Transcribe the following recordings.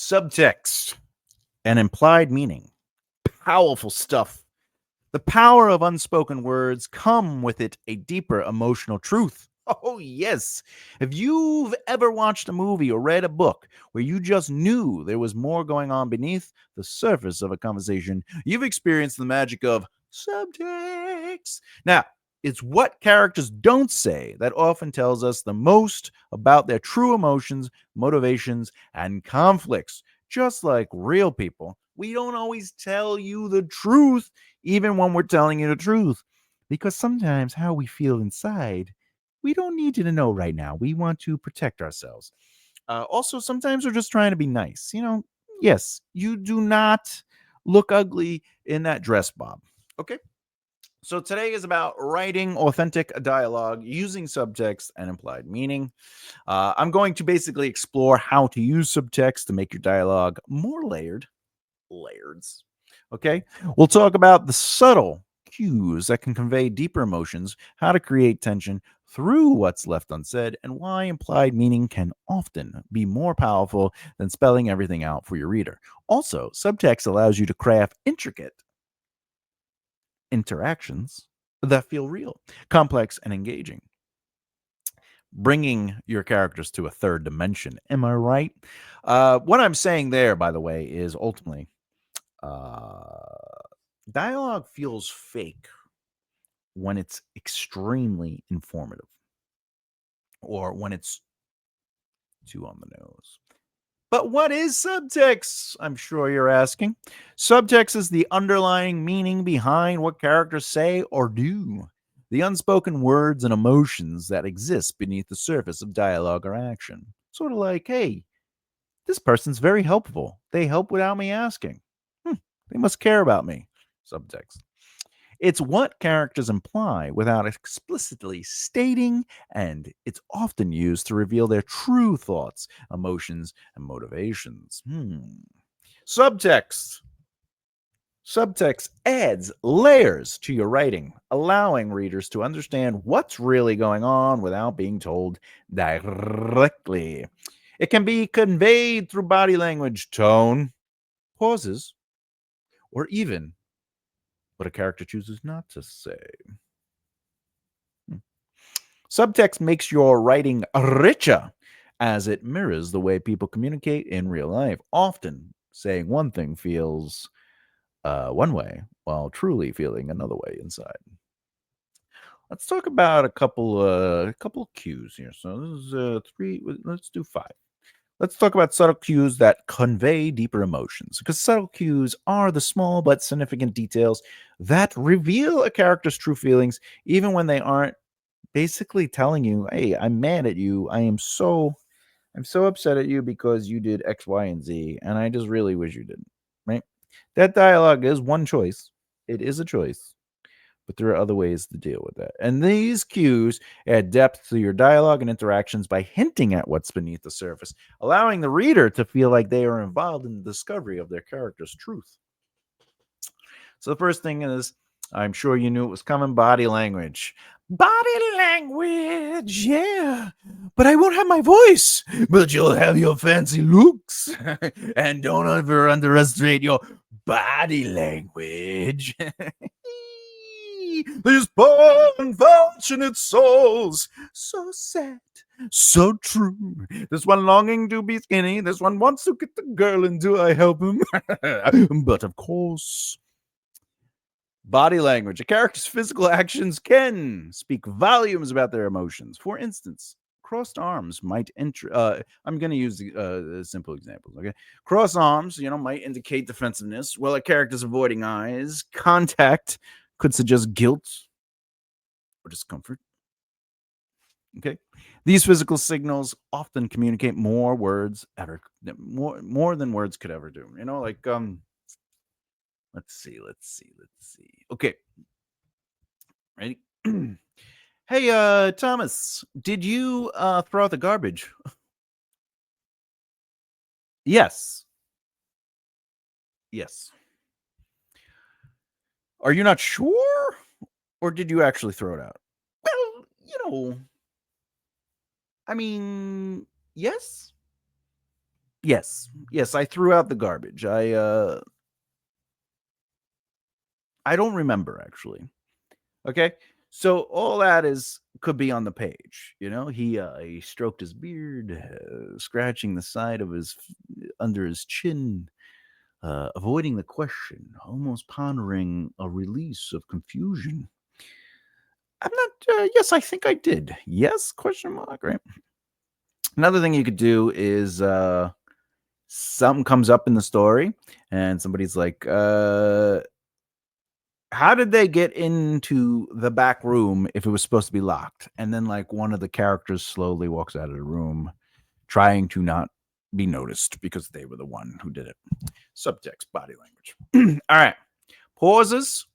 Subtext and implied meaning. Powerful stuff. The power of unspoken words come with it a deeper emotional truth. Oh, yes. If you've ever watched a movie or read a book where you just knew there was more going on beneath the surface of a conversation, you've experienced the magic of subtext. Now, it's what characters don't say that often tells us the most about their true emotions, motivations, and conflicts. Just like real people, we don't always tell you the truth, even when we're telling you the truth, because sometimes how we feel inside, we don't need you to know right now. We want to protect ourselves. Also, sometimes we're just trying to be nice. Yes, you do not look ugly in that dress, Bob. Okay. So today is about writing authentic dialogue using subtext and implied meaning. I'm going to basically explore how to use subtext to make your dialogue more layered. Layers. Okay. We'll talk about the subtle cues that can convey deeper emotions, how to create tension through what's left unsaid, and why implied meaning can often be more powerful than spelling everything out for your reader. Also, subtext allows you to craft intricate interactions that feel real, complex, and engaging, bringing your characters to a third dimension. Am I right? What I'm saying there, by the way, is ultimately dialogue feels fake when it's extremely informative or when it's too on the nose. But what is subtext? I'm sure you're asking. Subtext is the underlying meaning behind what characters say or do, the unspoken words and emotions that exist beneath the surface of dialogue or action. Sort of like, hey, this person's very helpful. They help without me asking. They must care about me. Subtext. It's what characters imply without explicitly stating, and it's often used to reveal their true thoughts, emotions, and motivations. Subtext. Subtext adds layers to your writing, allowing readers to understand what's really going on without being told directly. It can be conveyed through body language, tone, pauses, or even what a character chooses not to say. Subtext makes your writing richer as it mirrors the way people communicate in real life. Often saying one thing feels one way while truly feeling another way inside. Let's talk about a couple cues here. So this is three. Let's do five. Let's talk about subtle cues that convey deeper emotions, because subtle cues are the small but significant details that reveal a character's true feelings, even when they aren't basically telling you, "Hey, I'm mad at you. I'm so upset at you because you did X, Y, and Z, and I just really wish you didn't." Right? That dialogue is one choice. It is a choice, but there are other ways to deal with that. And these cues add depth to your dialogue and interactions by hinting at what's beneath the surface, allowing the reader to feel like they are involved in the discovery of their character's truth. So the first thing is, I'm sure you knew it was coming, body language. Body language, yeah. But I won't have my voice. But you'll have your fancy looks. And don't ever underestimate your body language. These poor unfortunate souls, so sad, so true. This one longing to be skinny. This one wants to get the girl, and do I help him? But of course, body language. A character's physical actions can speak volumes about their emotions. For instance, crossed arms might I'm going to use simple examples. Okay, crossed arms, might indicate defensiveness, while a character's avoiding eyes contact could suggest guilt or discomfort. Okay, these physical signals often communicate more than words could ever do. Let's see. Okay, ready? Hey, Thomas, did you throw out the garbage? Yes. Yes. Are you not sure? Or did you actually throw it out? Well, I mean, yes. Yes, I threw out the garbage. I don't remember actually. Okay. So all that is could be on the page, you know. He stroked his beard, scratching the side of his under his chin, avoiding the question, almost pondering a release of confusion. I'm not. Yes, I think I did. Yes? Question mark. Right. Another thing you could do is something comes up in the story, and somebody's like, how did they get into the back room if it was supposed to be locked? And then, like, one of the characters slowly walks out of the room, trying to not be noticed because they were the one who did it. Subtext, body language. All right. Pauses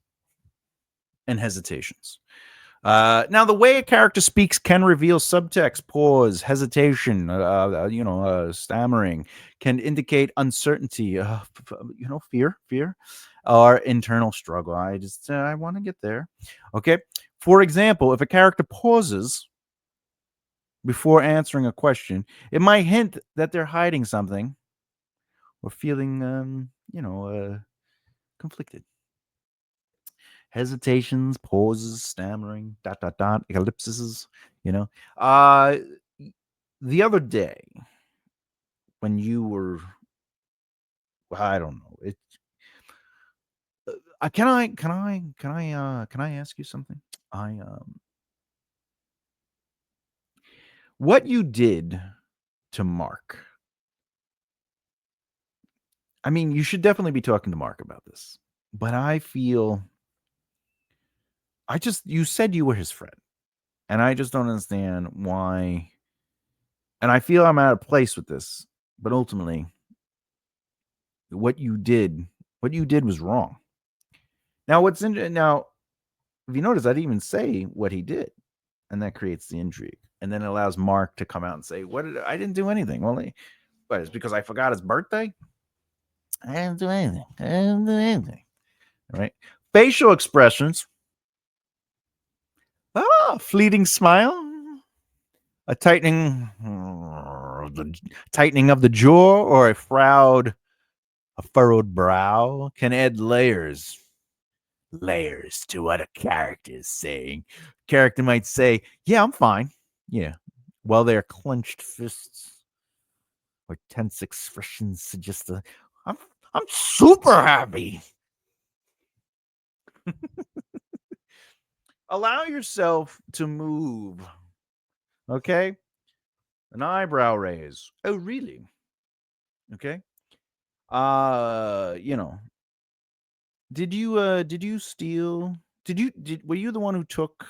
and hesitations. Now, the way a character speaks can reveal subtext, pause, hesitation, stammering, can indicate uncertainty, fear, or internal struggle. I want to get there. Okay. For example, if a character pauses before answering a question, it might hint that they're hiding something or feeling, conflicted. Hesitations, pauses, stammering, dot dot dot, ellipses. You know, uh, the other day when you were, I don't know, it. Can I ask you something? I What you did to Mark. I mean, you should definitely be talking to Mark about this, but I feel you said you were his friend, and I just don't understand why. And I feel I'm out of place with this, but ultimately, what you did, what you did was wrong. Now, now, if you notice, I didn't even say what he did, and that creates the intrigue, and then it allows Mark to come out and say, I didn't do anything." Well, but it's because I forgot his birthday. I didn't do anything. I didn't do anything. All right. Facial expressions. Fleeting smile, a tightening of the jaw, or a furrowed brow can add layers to what a character is saying. Character might say, "Yeah, I'm fine." Yeah, while their clenched fists or tense expressions suggest I'm I'm super happy. Allow yourself to move. Okay, an eyebrow raise. Oh, really? Okay. You know, did you steal? Were you the one who took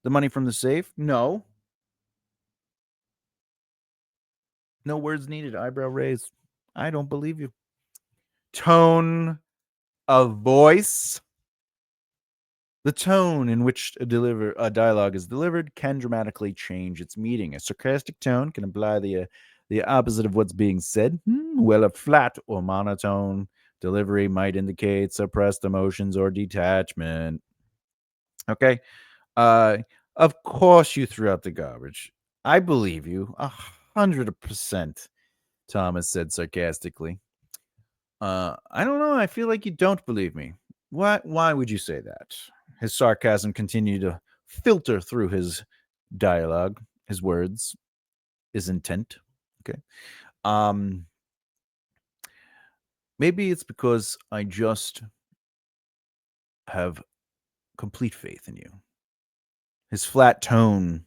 the money from the safe? No. No words needed. Eyebrow raised. I don't believe you. Tone of voice. The tone in which a dialogue is delivered can dramatically change its meaning. A sarcastic tone can imply the opposite of what's being said, while a flat or monotone delivery might indicate suppressed emotions or detachment. Okay. Uh, of course you threw out the garbage. I believe you 100%. Thomas said sarcastically. I don't know. I feel like you don't believe me. Why would you say that? His sarcasm continued to filter through his dialogue, his words, his intent. Okay. Um, Maybe it's because I just have complete faith in you. His flat tone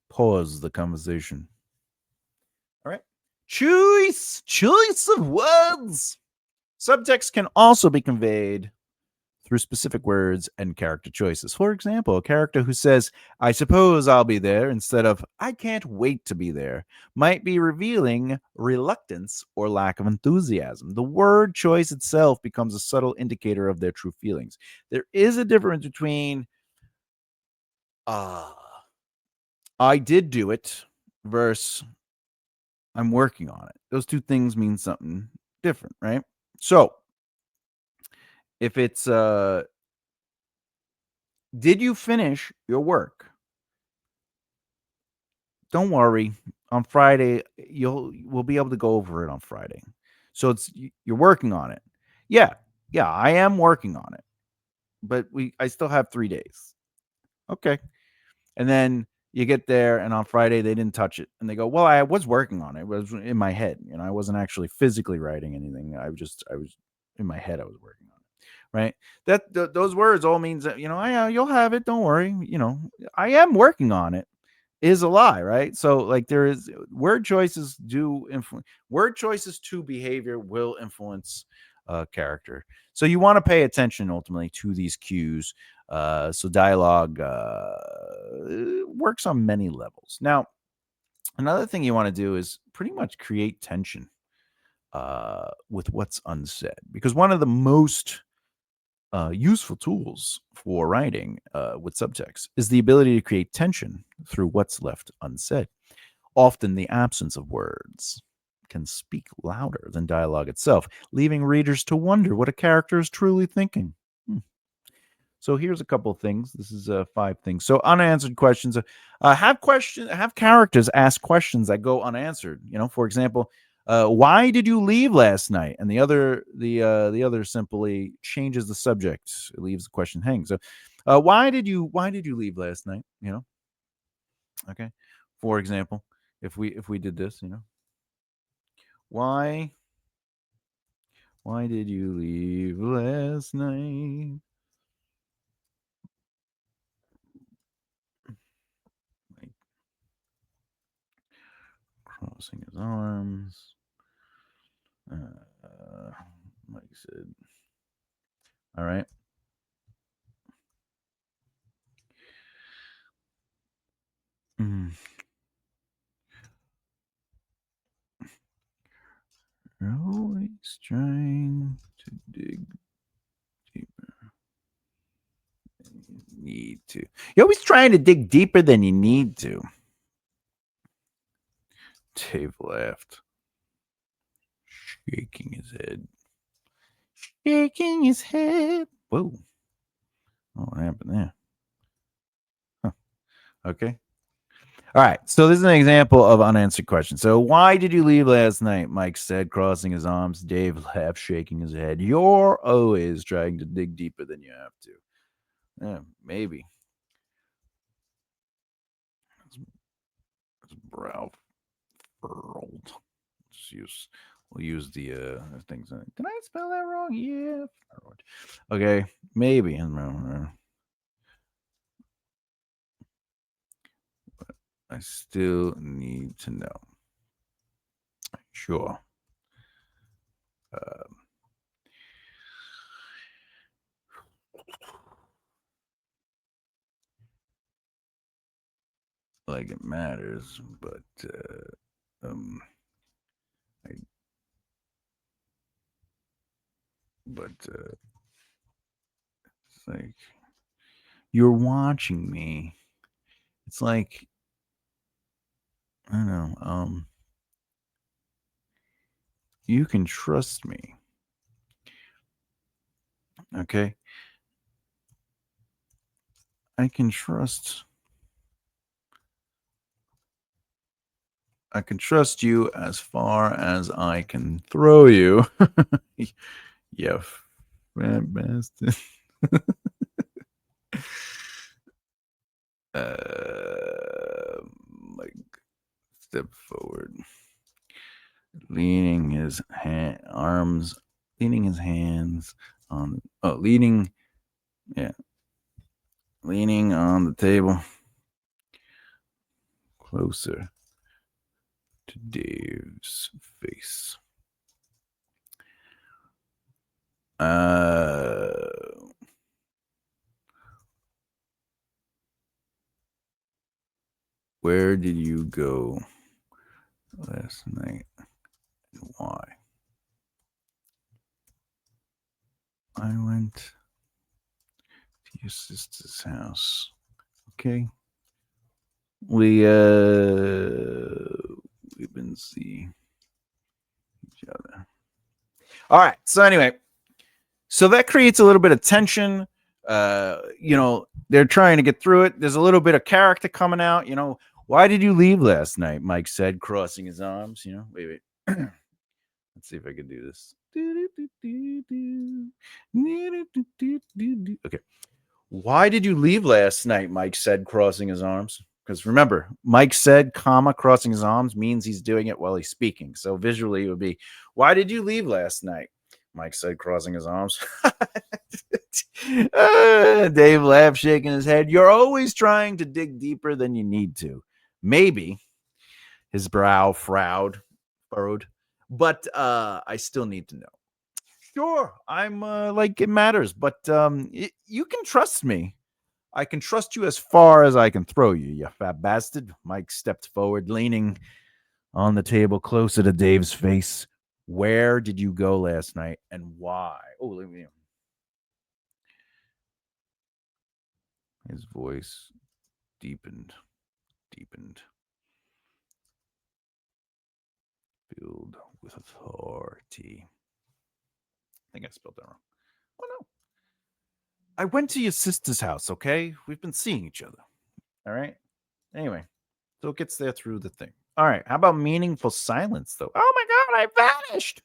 paused the conversation. All right. Choice of words. Subtext can also be conveyed through specific words and character choices. For example, a character who says, "I suppose I'll be there," instead of "I can't wait to be there," might be revealing reluctance or lack of enthusiasm. The word choice itself becomes a subtle indicator of their true feelings. There is a difference between, uh, "I did do it," versus "I'm working on it." Those two things mean something different, right? So, if it's did you finish your work? don't worry. On Friday, we'll be able to go over it on Friday. So you're working on it. Yeah, yeah, I am working on it, but I still have 3 days. Okay, and then you get there, and on Friday they didn't touch it, and they go, "Well, I was working on it. It was in my head. I wasn't actually physically writing anything. I was in my head. I was working on it." Right? Those words all means that you'll have it. Don't worry. I am working on it is a lie, right? So like there is word choices do influence word choices to behavior will influence character. So you want to pay attention ultimately to these cues. So dialogue works on many levels. Now, another thing you want to do is pretty much create tension with what's unsaid, because one of the most useful tools for writing with subtext is the ability to create tension through what's left unsaid. Often, the absence of words can speak louder than dialogue itself, leaving readers to wonder what a character is truly thinking. So here's a couple of things. This is 5 things. So unanswered questions. Have characters ask questions that go unanswered. For example, why did you leave last night? And the other simply changes the subject. It leaves the question hanging. So, why did you leave last night? Okay. For example, if we did this, why did you leave last night? Like, crossing his arms. Like I said. All right. Mm. You're always trying to dig deeper than you need to. You're always trying to dig deeper than you need to. Dave laughed, shaking his head. Shaking his head. Whoa. Oh, what happened there? Huh. Okay. All right. So this is an example of unanswered question. So why did you leave last night? Mike said, crossing his arms. Dave laughed, shaking his head. You're always trying to dig deeper than you have to. Yeah, maybe. His brow furrowed. We'll use the things. Did I spell that wrong? Yeah. Okay, maybe. I still need to know. Sure. Like it matters, but I, it's like you're watching me. It's like I don't know. You can trust me. Okay, I can trust. I can trust you as far as I can throw you. You fat bastard. Like step forward, leaning his leaning his hands on. Oh, leaning. Yeah, leaning on the table, closer to Dave's face. Where did you go last night and why? I went to your sister's house. Okay. We've been seeing each other. All right. So anyway, so that creates a little bit of tension. They're trying to get through it. There's a little bit of character coming out. Why did you leave last night? Mike said, crossing his arms. Wait. Let's see if I can do this. Okay. Why did you leave last night? Mike said, crossing his arms. Because remember, Mike said, comma, crossing his arms means he's doing it while he's speaking. So visually, it would be, why did you leave last night? Mike said, crossing his arms. Dave laughed, shaking his head. You're always trying to dig deeper than you need to. Maybe. His brow furrowed. But I still need to know. Sure, I'm like it matters, but you can trust me. I can trust you as far as I can throw you, you fat bastard. Mike stepped forward, leaning on the table closer to Dave's face. Where did you go last night and why? Oh, let me. His voice deepened, filled with authority. I think I spelled that wrong. Oh, no. I went to your sister's house, okay? We've been seeing each other. All right? Anyway, so it gets there through the thing. All right. How about meaningful silence, though? Oh my God, I vanished.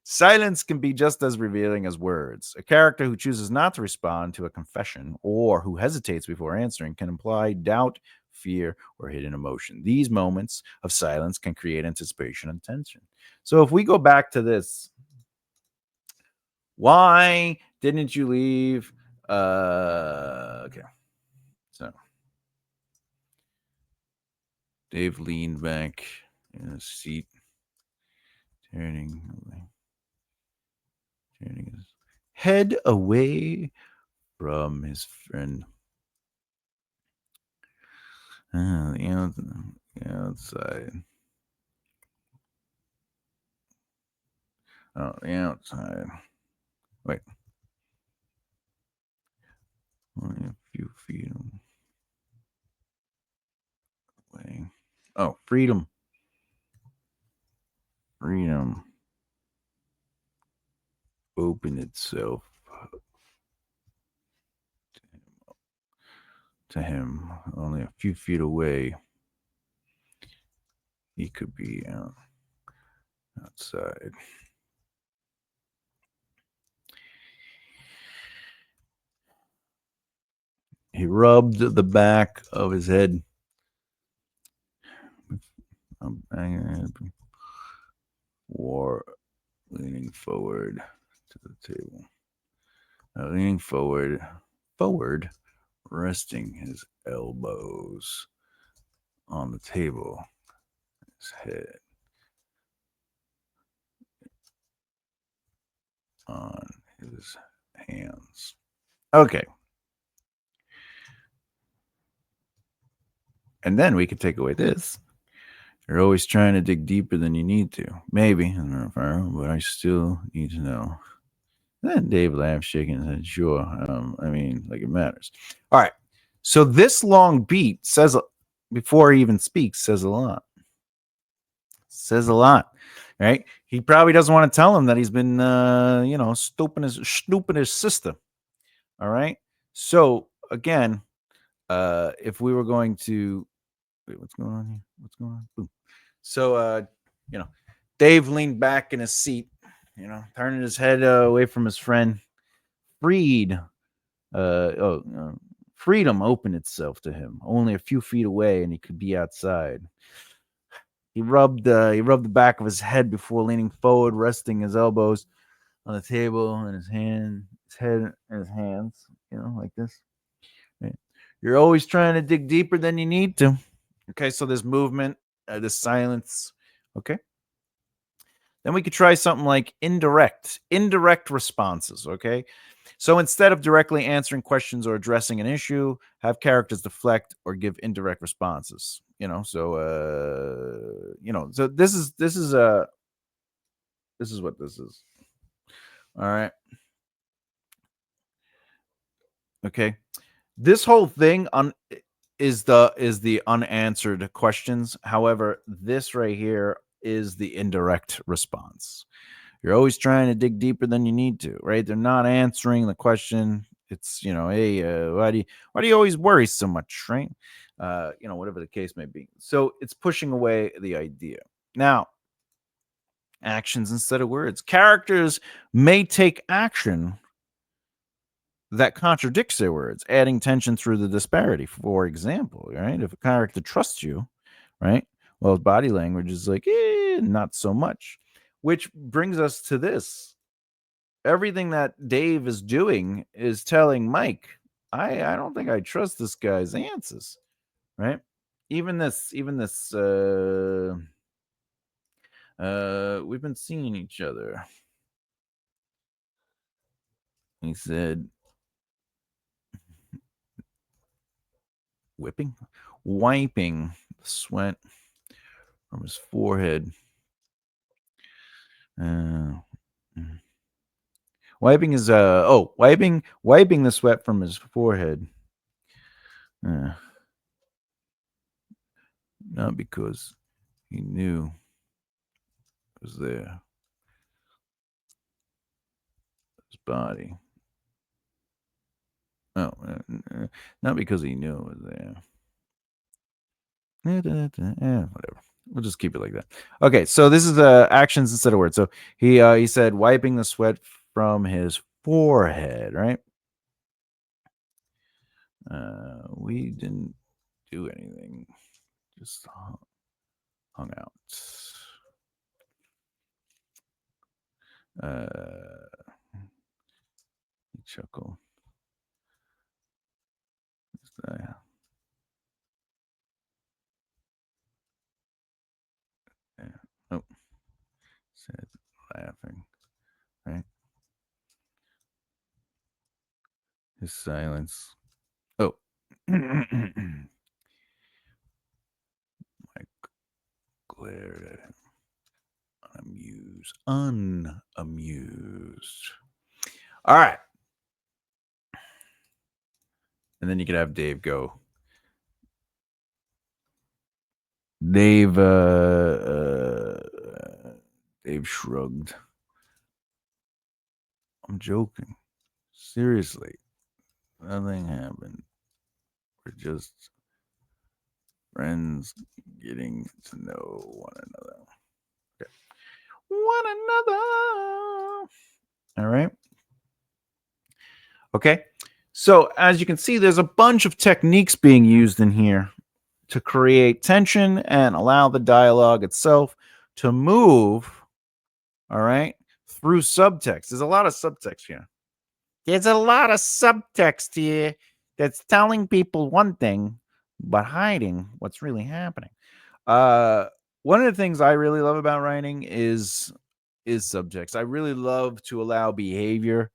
Silence can be just as revealing as words. A character who chooses not to respond to a confession or who hesitates before answering can imply doubt, fear, or hidden emotion. These moments of silence can create anticipation and tension. So if we go back to this, why didn't you leave? Okay. So Dave leaned back in his seat, turning his head away from his friend. The outside. Oh, the outside. Wait. Only a few feet away. Oh, freedom. Freedom. Open itself to him. Only a few feet away. He could be outside. He rubbed the back of his head. War leaning forward to the table. Leaning forward, resting his elbows on the table, his head on his hands. Okay. And then we could take away this. You're always trying to dig deeper than you need to. Maybe, but I still need to know. And then Dave laughed, shaking his head. Sure. I mean, like it matters. All right. So this long beat says, before he even speaks, says a lot. Says a lot, right? He probably doesn't want to tell him that he's been, snooping his sister. All right. So again, if we were going to wait, what's going on here? What's going on? Boom. So, Dave leaned back in his seat, turning his head away from his friend. Freedom opened itself to him, only a few feet away, and he could be outside. He rubbed the back of his head before leaning forward, resting his elbows on the table and his head and his hands, like this. Right? You're always trying to dig deeper than you need to. Okay, so there's movement, this silence. Okay. Then we could try something like indirect responses. Okay. So instead of directly answering questions or addressing an issue, have characters deflect or give indirect responses. So this is what this is. All right. Okay. This whole thing is the unanswered questions. However, this right here is the indirect response. You're always trying to dig deeper than you need to, right? They're not answering the question. It's, hey, why do you always worry so much, right? Whatever the case may be. So it's pushing away the idea. Now, actions instead of words. Characters may take action that contradicts their words, adding tension through the disparity. For example, right? If a character trusts you, right? Well, his body language is like, not so much. Which brings us to this. Everything that Dave is doing is telling Mike, I don't think I trust this guy's answers, right? Even this, we've been seeing each other. He said, wiping the sweat from his forehead. Wiping his wiping the sweat from his forehead. Not because he knew it was there. His body. Oh, not because he knew it was there. Whatever. We'll just keep it like that. Okay, so this is actions instead of words. So he said wiping the sweat from his forehead, right? We didn't do anything. Just hung out. Chuckle. Oh, said laughing. Right. His silence. Oh. Mike glared at him. Unamused. All right. And then you could have Dave go. Dave shrugged. I'm joking. Seriously. Nothing happened. We're just friends getting to know one another. Okay. One another. All right. Okay. So as you can see, there's a bunch of techniques being used in here to create tension and allow the dialogue itself to move, all right, through subtext. There's a lot of subtext here. There's a lot of subtext here that's telling people one thing, but hiding what's really happening. One of the things I really love about writing is subtext. I really love to allow behavior.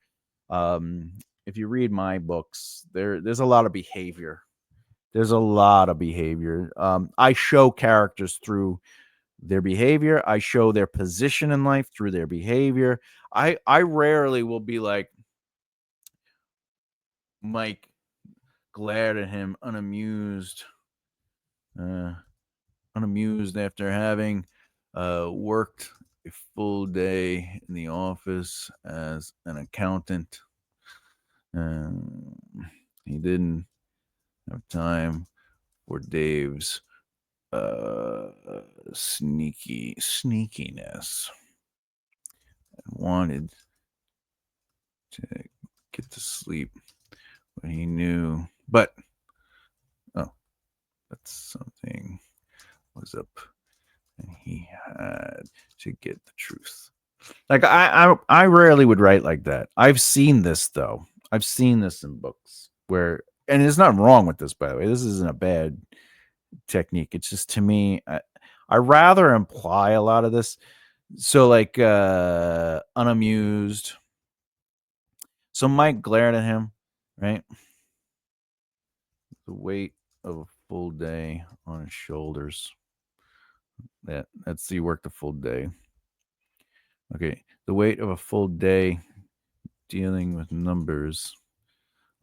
If you read my books, there's a lot of behavior. There's a lot of behavior. I show characters through their behavior. I show their position in life through their behavior. I rarely will be like, Mike glared at him, unamused after having worked a full day in the office as an accountant. He didn't have time for Dave's sneakiness and wanted to get to sleep when he knew, but that's something was up and he had to get the truth. Like I rarely would write like that. I've seen this though. I've seen this in books where, and there's nothing wrong with this, by the way. This isn't a bad technique. It's just, to me, I rather imply a lot of this. So like unamused. So Mike glared at him, right? The weight of a full day on his shoulders. That's he worked a full day. Okay. The weight of a full day dealing with numbers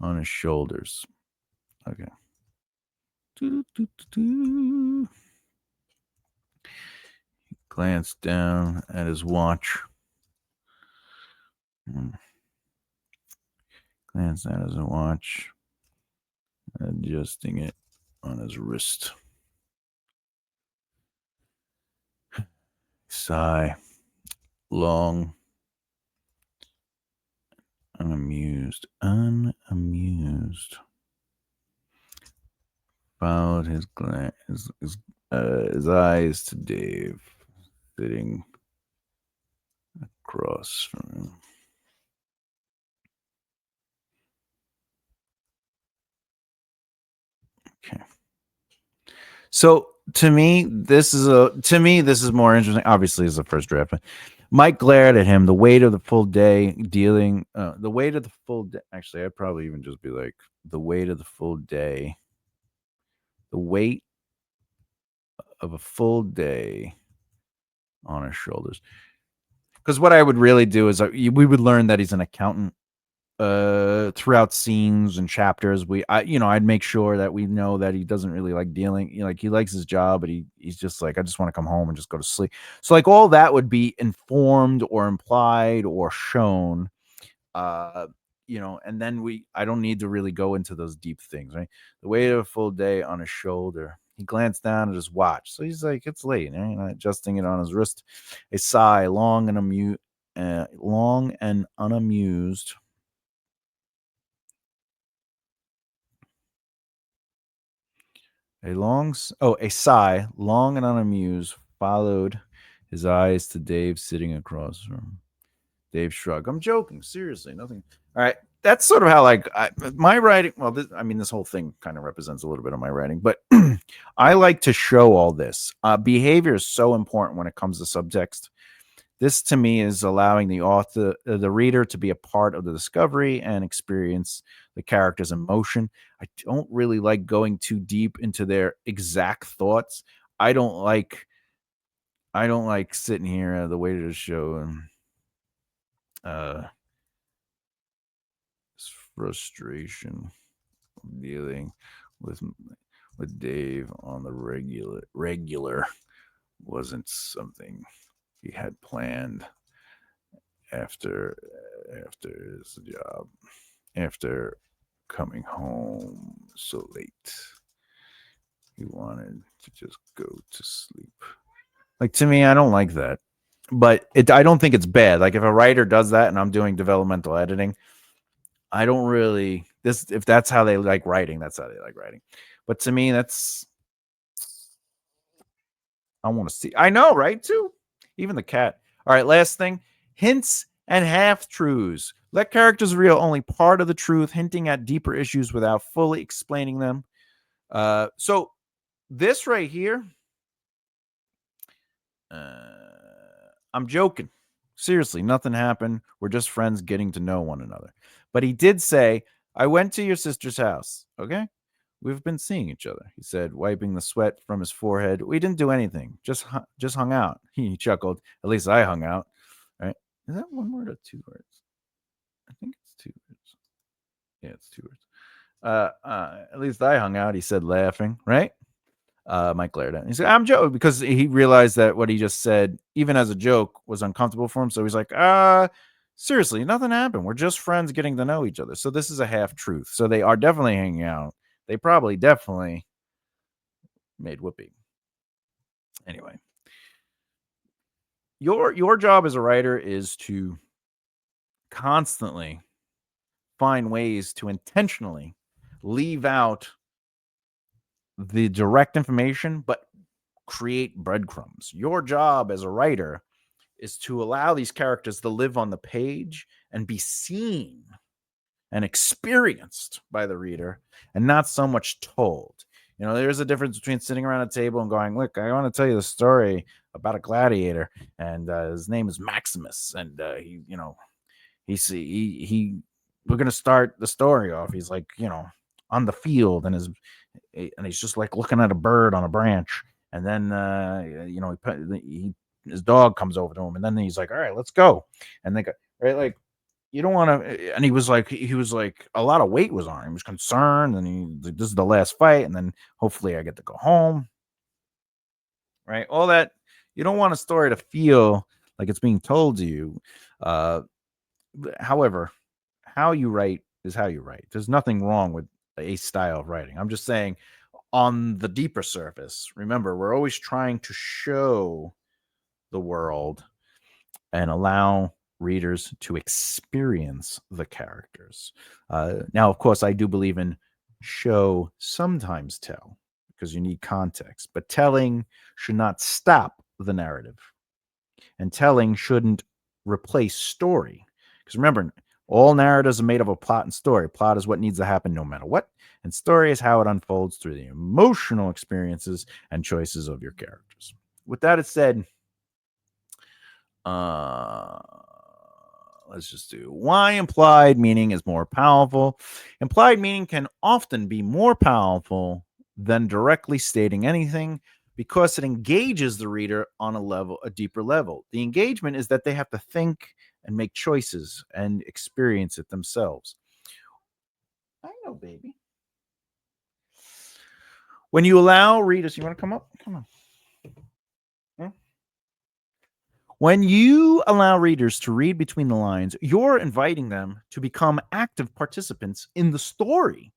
on his shoulders. Okay. He glanced down at his watch. Glance at his watch, adjusting it on his wrist. Sigh. Long. Unamused. Followed his glance, his eyes to Dave, sitting across from him. Okay. So to me, this is more interesting. Obviously, it's the first draft. But Mike glared at him. The weight of the full day dealing. The weight of the full day. Actually, I'd probably even just be like the weight of the full day. The weight of a full day on his shoulders. Because what I would really do is we would learn that he's an accountant throughout scenes and chapters. I'd make sure that we know that he doesn't really like dealing, like he likes his job, but he's just like, I just want to come home and just go to sleep. So like all that would be informed or implied or shown, uh and then I don't need to really go into those deep things, right? The weight of a full day on his shoulder. He glanced down at his watch. So he's like, it's late, adjusting it on his wrist. A sigh, long and unamused. A sigh, long and unamused, followed his eyes to Dave sitting across from him. Dave shrugged. I'm joking. Seriously, nothing. All right. That's sort of how, like, my writing. Well, this whole thing kind of represents a little bit of my writing, but I like to show all this. Behavior is so important when it comes to subtext. This to me is allowing the reader to be a part of the discovery and experience the character's emotion. I don't really like going too deep into their exact thoughts. I don't like sitting here the way to the show and frustration dealing with Dave on the regular wasn't something he had planned after his job, after coming home so late. He wanted to just go to sleep. Like, to me, I don't like that. But I don't think it's bad. Like, if a writer does that and I'm doing developmental editing, I don't really if that's how they like writing, that's how they like writing. But to me, I want to see. I know, right? Too. Even the cat. All right, last thing. Hints and half truths. Let characters reveal only part of the truth, hinting at deeper issues without fully explaining them. So this right here, I'm joking. Seriously, nothing happened. We're just friends getting to know one another. But he did say, I went to your sister's house. Okay. We've been seeing each other, he said, wiping the sweat from his forehead. We didn't do anything. Just hung out. He chuckled. At least I hung out. Right? Is that one word or two words? I think it's two words. Yeah, it's two words. At least I hung out, he said, laughing. Right? Mike glared at him. He said, I'm joking, because he realized that what he just said, even as a joke, was uncomfortable for him. So he's like, seriously, nothing happened. We're just friends getting to know each other. So this is a half truth. So they are definitely hanging out. They probably definitely made whoopee. Anyway, your job as a writer is to constantly find ways to intentionally leave out the direct information, but create breadcrumbs. Your job as a writer is to allow these characters to live on the page and be seen and experienced by the reader, and not so much told. There's a difference between sitting around a table and going, look, I want to tell you the story about a gladiator, and his name is Maximus, and we're gonna start the story off. He's like, on the field, and he's just like looking at a bird on a branch, and then his dog comes over to him, and then he's like, all right, let's go. And they go, right, like, you don't want to. And he was like a lot of weight was on him. He was concerned, and this is the last fight, and then hopefully I get to go home, right? All that. You don't want a story to feel like it's being told to you. However, how you write is how you write. There's nothing wrong with a style of writing. I'm just saying, on the deeper surface, remember, we're always trying to show the world and allow readers to experience the characters. Now, of course, I do believe in show, sometimes tell, because you need context, but telling should not stop the narrative, and telling shouldn't replace story. Because remember, all narratives are made of a plot and story. Plot is what needs to happen no matter what, and story is how it unfolds through the emotional experiences and choices of your characters. With that said, uh, let's just do why implied meaning is more powerful. Implied meaning can often be more powerful than directly stating anything because it engages the reader on a deeper level. The engagement is that they have to think and make choices and experience it themselves. I know, baby. When you allow readers, you want to come up? Come on. Hmm? When you allow readers to read between the lines, you're inviting them to become active participants in the story.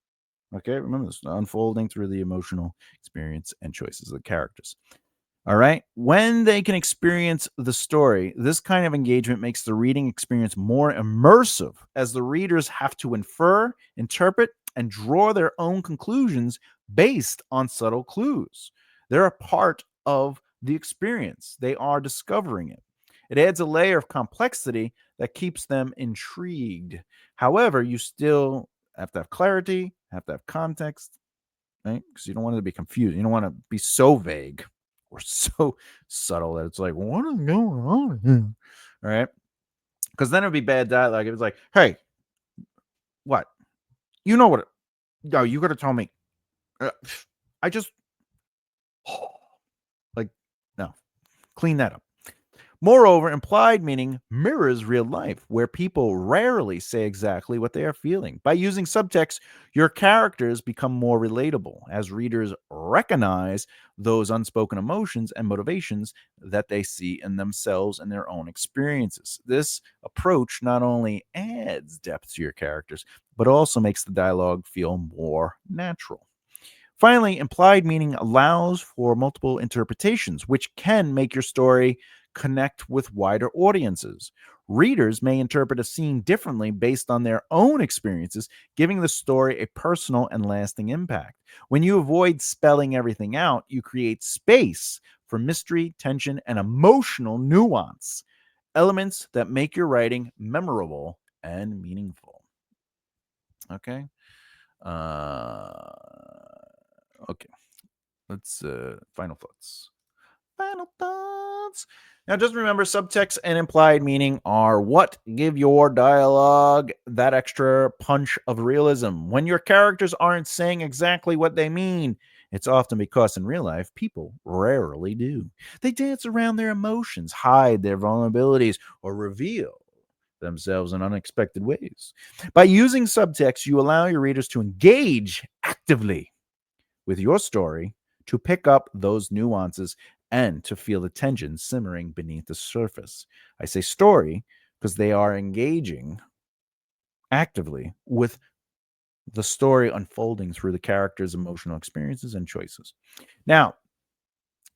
Okay, remember this, unfolding through the emotional experience and choices of the characters. All right. When they can experience the story, this kind of engagement makes the reading experience more immersive as the readers have to infer, interpret, and draw their own conclusions based on subtle clues. They're a part of the experience, they are discovering it. It adds a layer of complexity that keeps them intrigued. However, you still have to have clarity, have to have context, right? Because you don't want it to be confused. You don't want to be so vague or so subtle that it's like, what is going on here? All right. Because then it would be bad dialogue. It was like, hey, what? You know what? No, you got to tell me. Uh, I just, like, no, clean that up. Moreover, implied meaning mirrors real life, where people rarely say exactly what they are feeling. By using subtext, your characters become more relatable as readers recognize those unspoken emotions and motivations that they see in themselves and their own experiences. This approach not only adds depth to your characters, but also makes the dialogue feel more natural. Finally, implied meaning allows for multiple interpretations, which can make your story connect with wider audiences. Readers may interpret a scene differently based on their own experiences, giving the story a personal and lasting impact. When you avoid spelling everything out, you create space for mystery, tension, and emotional nuance, elements that make your writing memorable and meaningful. Okay. Uh, okay. Let's final thoughts. Final thoughts. Now, just remember, subtext and implied meaning are what give your dialogue that extra punch of realism. When your characters aren't saying exactly what they mean, it's often because in real life, people rarely do. They dance around their emotions, hide their vulnerabilities, or reveal themselves in unexpected ways. By using subtext, you allow your readers to engage actively with your story, to pick up those nuances, and to feel the tension simmering beneath the surface. I say story because they are engaging actively with the story unfolding through the characters' emotional experiences and choices. Now,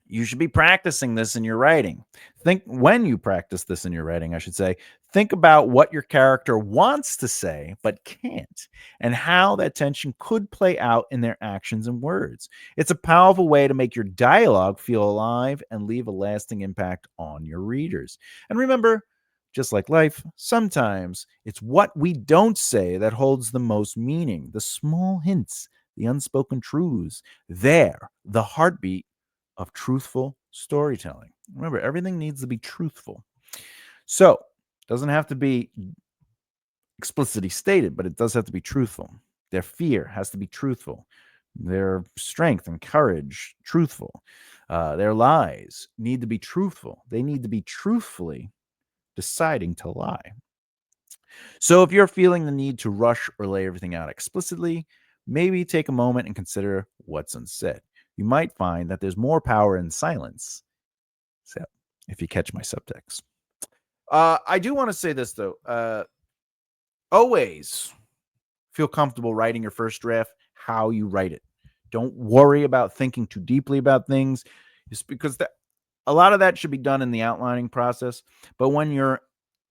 you should be practicing this in your writing. Think when you practice this in your writing, I should say, think about what your character wants to say but can't, and how that tension could play out in their actions and words. It's a powerful way to make your dialogue feel alive and leave a lasting impact on your readers. And remember, just like life, sometimes it's what we don't say that holds the most meaning. The small hints, the unspoken truths, they're the heartbeat of truthful storytelling. Remember, everything needs to be truthful. So, it doesn't have to be explicitly stated, but it does have to be truthful. Their fear has to be truthful. Their strength and courage, truthful. Their lies need to be truthful. They need to be truthfully deciding to lie. So, if you're feeling the need to rush or lay everything out explicitly, maybe take a moment and consider what's unsaid. You might find that there's more power in silence. So, if you catch my subtext, I do want to say this though. Always feel comfortable writing your first draft, how you write it. Don't worry about thinking too deeply about things. It's because a lot of that should be done in the outlining process. But when you're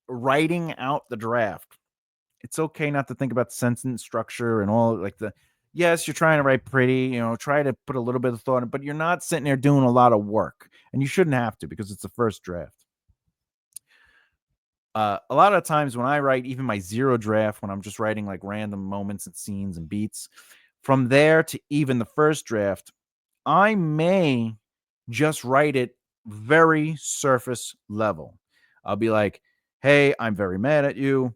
writing out the draft, it's okay not to think about the sentence structure and all like the yes, you're trying to write pretty, try to put a little bit of thought in, but you're not sitting there doing a lot of work. And you shouldn't have to because it's the first draft. A lot of times when I write even my zero draft, when I'm just writing like random moments and scenes and beats, from there to even the first draft, I may just write it very surface level. I'll be like, hey, I'm very mad at you.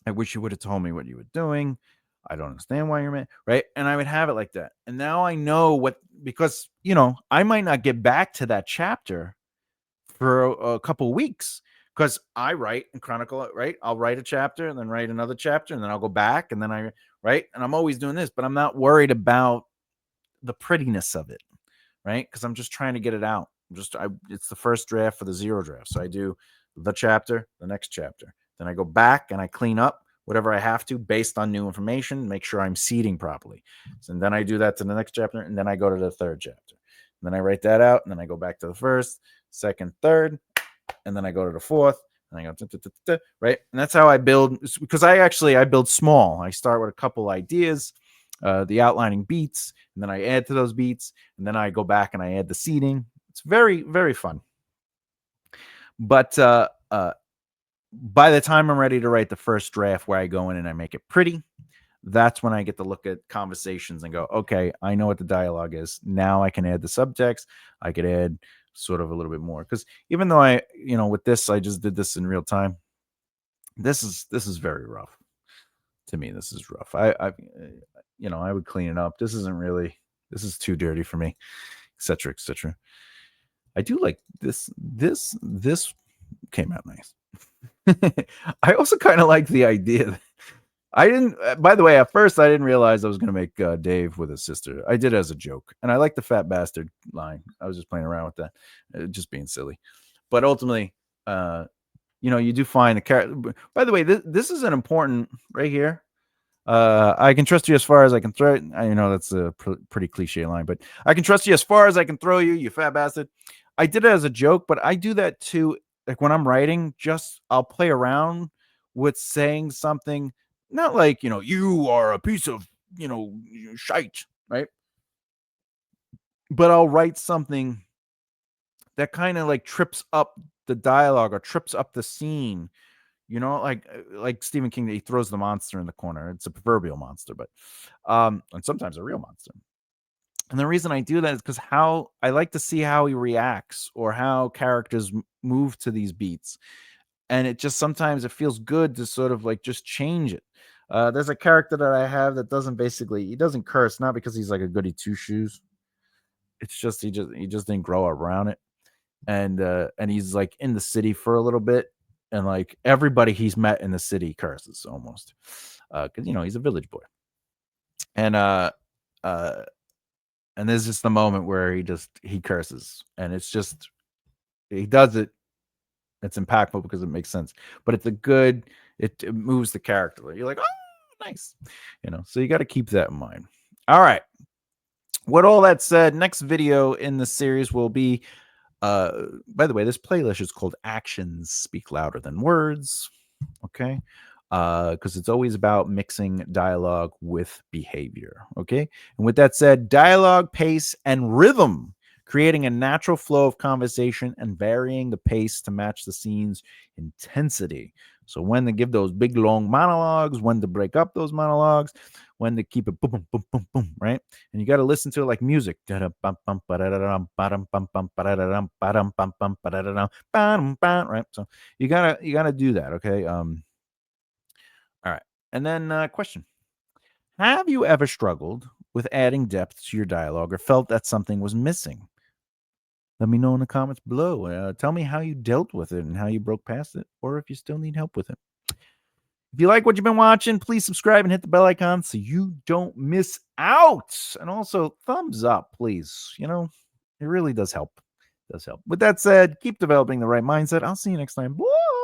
I wish you would have told me what you were doing. I don't understand why you're mad. Right. And I would have it like that. And now I know what, because, I might not get back to that chapter for a couple weeks because I write and chronicle it, right? I'll write a chapter and then write another chapter and then I'll go back and then right? And I'm always doing this, but I'm not worried about the prettiness of it, right? Because I'm just trying to get it out. It's the first draft for the zero draft. So I do the chapter, the next chapter. Then I go back and I clean up whatever I have to based on new information, make sure I'm seeding properly. And then I do that to the next chapter, and then I go to the third chapter. And then I write that out, and then I go back to the first, second, third, and then I go to the fourth, and I go, right? And that's how I build, because I build small. I start with a couple ideas, the outlining beats, and then I add to those beats, and then I go back and I add the seeding. It's very, very fun. But by the time I'm ready to write the first draft where I go in and I make it pretty, that's when I get to look at conversations and go, okay, I know what the dialogue is. Now I can add the subtext. I could add sort of a little bit more. Because even though with this, I just did this in real time. This is very rough. To me, this is rough. I would clean it up. This is too dirty for me, etc., etc. I do like this. This came out nice. I also kind of like the idea. I didn't. By the way, at first I didn't realize I was going to make Dave with his sister. I did it as a joke, and I like the fat bastard line. I was just playing around with that, just being silly. But ultimately, you do find the character. By the way, this is an important right here. I can trust you as far as I can throw it. I know that's a pretty cliche line, but I can trust you as far as I can throw you, you fat bastard. I did it as a joke, but I do that too. Like when I'm writing, I'll play around with saying something, not like, you are a piece of, shite, right? But I'll write something that kind of like trips up the dialogue or trips up the scene. Like Stephen King, he throws the monster in the corner. It's a proverbial monster, but and sometimes a real monster. And the reason I do that is because how I like to see how he reacts or how characters move to these beats. And it just sometimes it feels good to sort of like just change it. There's a character that I have that he doesn't curse, not because he's like a goody two shoes. It's just he just didn't grow up around it. And he's like in the city for a little bit, and like everybody he's met in the city curses almost. Because he's a village boy. And and there's just the moment where he curses, and it's just he does it. It's impactful because it makes sense, but it moves the character. You're like, oh, nice, So you got to keep that in mind. All right. With all that said, next video in the series will be. By the way, this playlist is called "Actions Speak Louder Than Words." Okay. Because it's always about mixing dialogue with behavior. Okay. And with that said, dialogue, pace, and rhythm, creating a natural flow of conversation and varying the pace to match the scene's intensity. So when to give those big long monologues, when to break up those monologues, when to keep it boom, boom, boom, boom, boom, right? And you got to listen to it like music. Right? So you gotta do that. Okay. All right. And then question. Have you ever struggled with adding depth to your dialogue or felt that something was missing? Let me know in the comments below. Tell me how you dealt with it and how you broke past it, or if you still need help with it. If you like what you've been watching, please subscribe and hit the bell icon so you don't miss out. And also, thumbs up, please. It really does help. With that said, keep developing the right mindset. I'll see you next time. Bye.